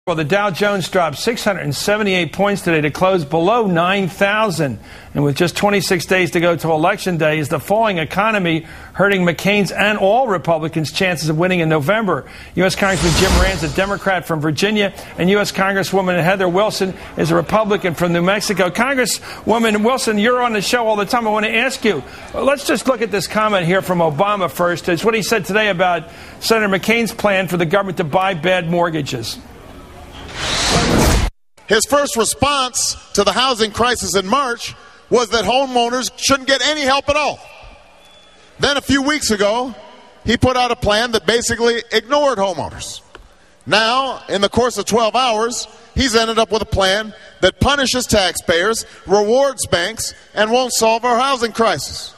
Well, the Dow Jones dropped 678 points today to close below 9,000. And with just 26 days to go to Election Day, is the falling economy hurting McCain's and all Republicans' chances of winning in November? U.S. Congressman Jim Moran's a Democrat from Virginia, and U.S. Congresswoman Heather Wilson is a Republican from New Mexico. Congresswoman Wilson, you're on the show all the time. I want to ask you, let's just look at this comment here from Obama first. It's what he said today about Senator McCain's plan for the government to buy bad mortgages. His first response to the housing crisis in March was that homeowners shouldn't get any help at all. Then a few weeks ago, he put out a plan that basically ignored homeowners. Now, in the course of 12 hours, he's ended up with a plan that punishes taxpayers, rewards banks, and won't solve our housing crisis.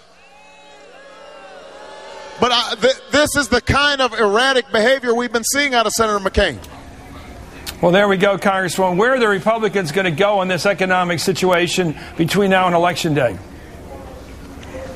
But this is the kind of erratic behavior we've been seeing out of Senator McCain. Well, there we go, Congresswoman. Where are the Republicans going to go in this economic situation between now and Election Day?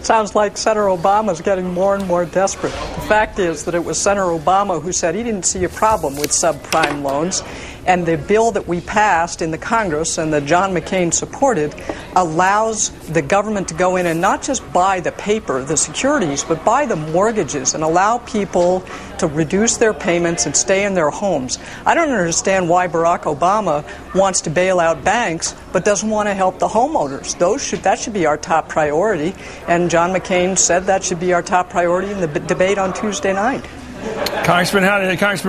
Sounds like Senator Obama's getting more and more desperate. The fact is that it was Senator Obama who said he didn't see a problem with subprime loans, and the bill that we passed in the Congress and that John McCain supported allows the government to go in and not just buy the paper, the securities, but buy the mortgages and allow people to reduce their payments and stay in their homes. I don't understand why Barack Obama wants to bail out banks but doesn't want to help the homeowners. That should be our top priority, and John McCain said that should be our top priority in the debate on Tuesday night. Congressman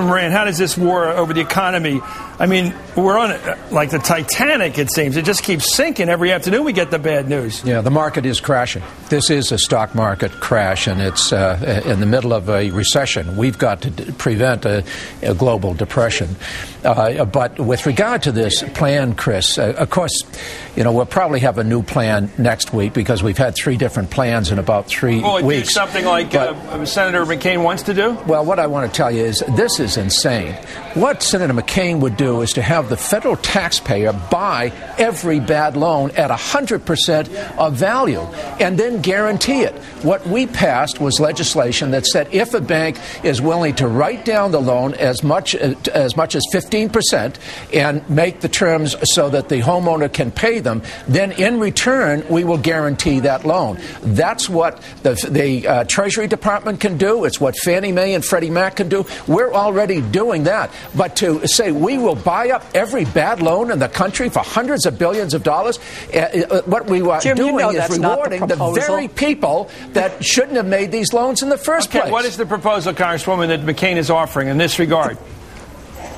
Moran, how does this war over the economy, I mean, we're on like the Titanic, it seems. It just keeps sinking. Every afternoon we get the bad news. Yeah, the market is crashing. This is a stock market crash, and it's in the middle of a recession. We've got to prevent a global depression. But with regard to this plan, Chris, of course, we'll probably have a new plan next week because we've had 3 different plans in about 3 weeks. Do something like Senator McCain wants to do? Well, what I want to tell you is this is insane. What Senator McCain would do is to have the federal taxpayer buy every bad loan at 100% of value and then guarantee it. What we passed was legislation that said if a bank is willing to write down the loan as much as 15% and make the terms so that the homeowner can pay them, then in return we will guarantee that loan. That's what the Treasury Department can do. It's what Fannie Mae and Freddie Mac can do. We're already doing that. But to say we will buy up every bad loan in the country for hundreds of billions of dollars, what we are doing is rewarding the very people that shouldn't have made these loans in the first place. What is the proposal, Congresswoman, that McCain is offering in this regard?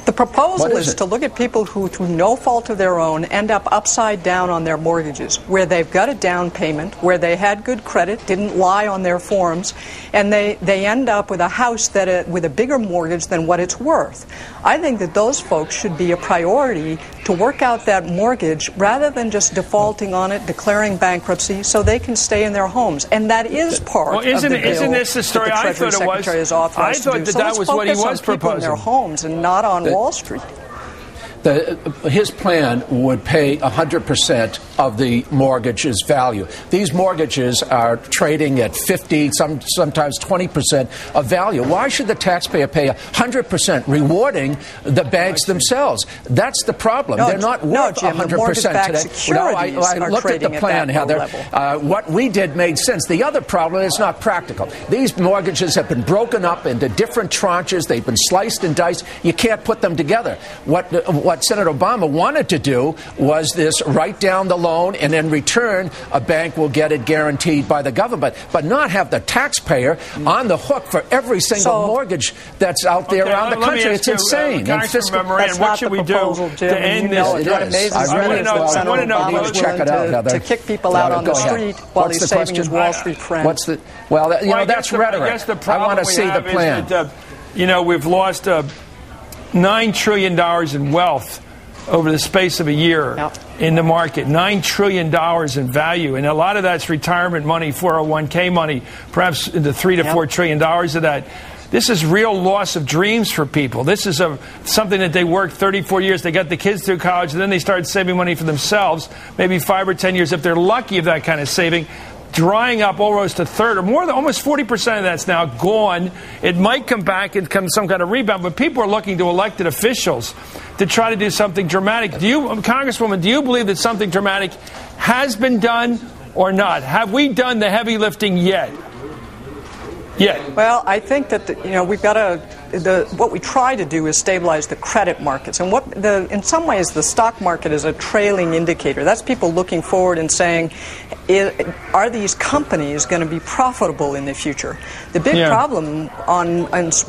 The proposal is to look at people who, through no fault of their own, end up upside down on their mortgages, where they've got a down payment, where they had good credit, didn't lie on their forms, and they end up with a house with a bigger mortgage than what it's worth. I think that those folks should be a priority to work out that mortgage rather than just defaulting on it, declaring bankruptcy, so they can stay in their homes. And that is part of the bill. Isn't this the story? I thought it was. I thought that was what he was proposing. In their homes and not on Wall Street. His plan would pay 100% of the mortgage's value. These mortgages are trading at 50, sometimes 20% of value. Why should the taxpayer pay 100%, rewarding the banks themselves? That's the problem. They're not worth 100% today. I looked at the plan, Heather. What we did made sense. The other problem is not practical. These mortgages have been broken up into different tranches. They've been sliced and diced. You can't put them together. What Senator Obama wanted to do was this: write down the loan, and in return, a bank will get it guaranteed by the government, but not have the taxpayer on the hook for every single mortgage that's out there around the country. It's insane. What should we do to end this? I want to know. Check it out, Heather. To kick people out on the street while he's saving his Wall Street friends. That's rhetoric. I want to see the plan. We've lost $9 trillion in wealth over the space of a year in the market. $9 trillion in value. And a lot of that's retirement money, 401k money, perhaps in the $3 to $4 trillion of that. This is real loss of dreams for people. This is something that they worked 34 years. They got the kids through college, and then they started saving money for themselves, maybe 5 or 10 years if they're lucky of that kind of saving. drying up almost a third, or more than almost 40% of that's now gone. It might come back and come some kind of rebound, but people are looking to elected officials to try to do something dramatic. Congresswoman, do you believe that something dramatic has been done or not? Have we done the heavy lifting yet? Well, I think that we've got to. What we try to do is stabilize the credit markets, and in some ways the stock market is a trailing indicator. That's people looking forward and saying, are these companies going to be profitable in the future? The big problem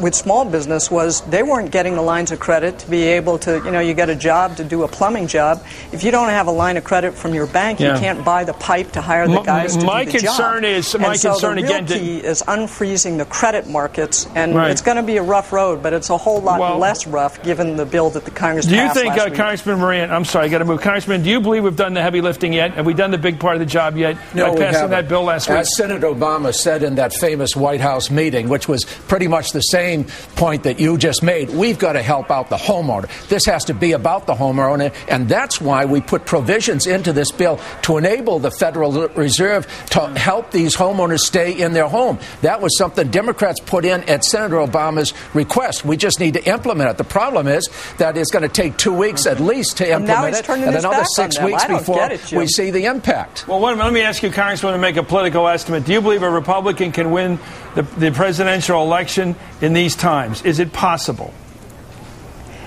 with small business was they weren't getting the lines of credit to be able to, you get a job to do a plumbing job. If you don't have a line of credit from your bank, you can't buy the pipe to hire the guys to do the job. My concern is the key is unfreezing the credit markets, and it's going to be a rough road, but it's a whole lot less rough given the bill that the Congress passed last week. Do you think, Congressman Moran, I'm sorry, I got to move. Congressman, do you believe we've done the heavy lifting yet? Have we done the big part of the job yet by passing that bill last week? As Senator Obama said in that famous White House meeting, which was pretty much the same point that you just made, we've got to help out the homeowner. This has to be about the homeowner, and that's why we put provisions into this bill to enable the Federal Reserve to help these homeowners stay in their home. That was something Democrats put in at Senator Obama's request. We just need to implement it. The problem is that it's going to take 2 weeks at least to implement it, and another 6 weeks before we see the impact. Well, let me ask you, Congressman, to make a political estimate. Do you believe a Republican can win the presidential election in these times? Is it possible?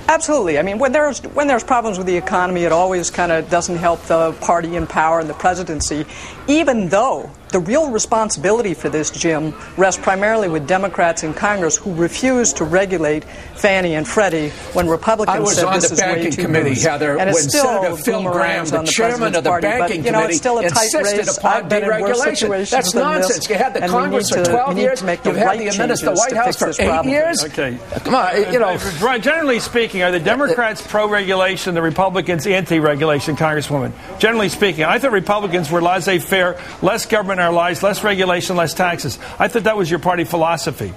Absolutely. I mean, when there's problems with the economy, it always kind of doesn't help the party in power and the presidency, even though the real responsibility for this, Jim, rests primarily with Democrats in Congress who refuse to regulate Fannie and Freddie when Republicans said this is way too loose. Heather, and it's when still Senator Phil Gramm, the chairman of the banking committee, it's still a tight insisted race. upon deregulation. That's nonsense. You had the Congress for 12 years. You've had the White House for 8 years. Okay. Come on, Generally speaking, are the Democrats pro-regulation, the Republicans anti-regulation, Congresswoman? Generally speaking, I thought Republicans were laissez-faire, less government in our lives, less regulation, less taxes. I thought that was your party philosophy.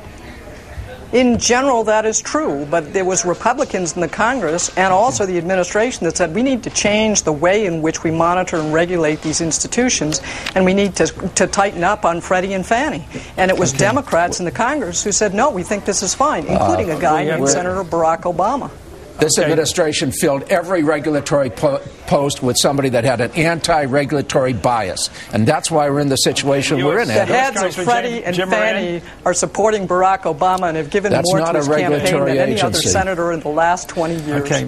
In general, that is true, but there was Republicans in the Congress and also the administration that said we need to change the way in which we monitor and regulate these institutions, and we need to tighten up on Freddie and Fannie. And it was Democrats in the Congress who said, no, we think this is fine, including a guy named Senator Barack Obama. This administration filled every regulatory post with somebody that had an anti-regulatory bias. And that's why we're in the situation we're in. The heads of Freddie and Fannie are supporting Barack Obama and have given more to his campaign than any other senator in the last 20 years. Okay.